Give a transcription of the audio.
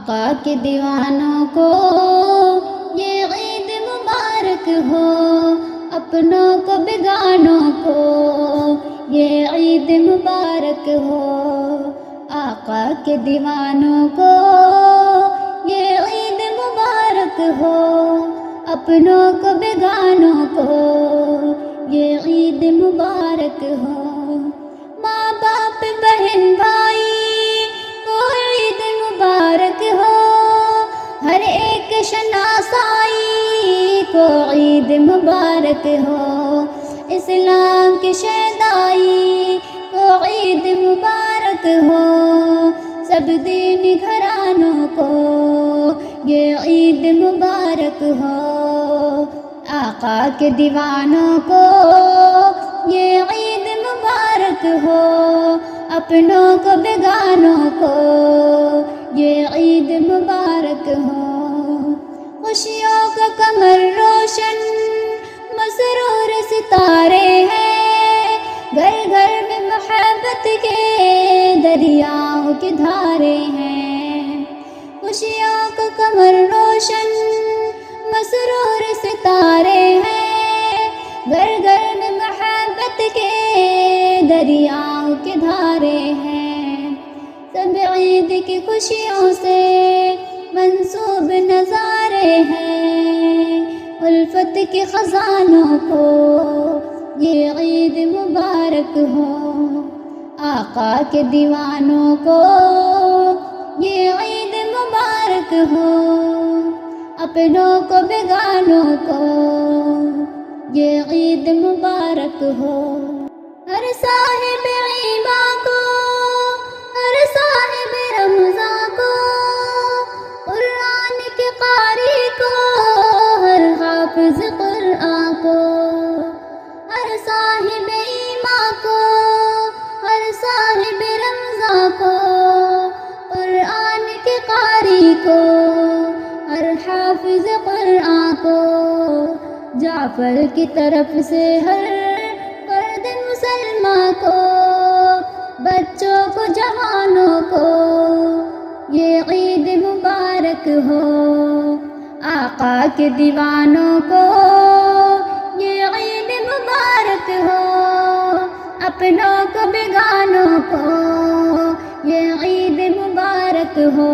آقا کے دیوانوں کو یہ عید مبارک ہو، اپنوں کو بیگانوں کو یہ عید مبارک ہو۔ آقا کے دیوانوں کو یہ عید مبارک ہو، اپنوں کو بیگانوں کو یہ عید مبارک ہو۔ ماں باپ بہن بھائی کو عید مبارک ہو، ہر ایک شناسائی کو عید مبارک ہو، اسلام کی شیدائی کو عید مبارک ہو، سب دینی گھرانوں کو یہ عید مبارک ہو۔ آقا کے دیوانوں کو یہ عید مبارک ہو، اپنوں کو بیگانوں کو یہ عید مبارک ہو۔ خوشیوں کا قمر روشن مسرور ستارے ہیں، گھر گھر میں محبت کے دریاؤں کی دھارے ہیں۔ خوشیوں کا قمر روشن مسرور ستارے ہیں، گھر گھر میں محبت کے دریاؤں کے دھارے ہیں۔ سب عید کی خوشیوں سے منسوب نظارے ہیں، الفت کے خزانوں کو یہ عید مبارک ہو۔ آقا کے دیوانوں کو یہ عید مبارک ہو، اپنوں کو بیگانوں کو یہ عید مبارک ہو۔ ہر صاحب ایمان کو، ہر صاحب رمضان کو، قرآن کے قاری کو، ہر حافظ قرآن کو، ہر صاحب ایمان کو، ہر صاحب رمضان کو، قرآن کے قاری کو، ہر حافظ قرآن کو، جعفر کی طرف سے ہر فرد مسلمان کو، بچوں کو جوانوں کو یہ عید مبارک ہو۔ آقا کے دیوانوں کو یہ عید مبارک ہو، اپنوں کو بیگانوں کو یہ عید مبارک ہو۔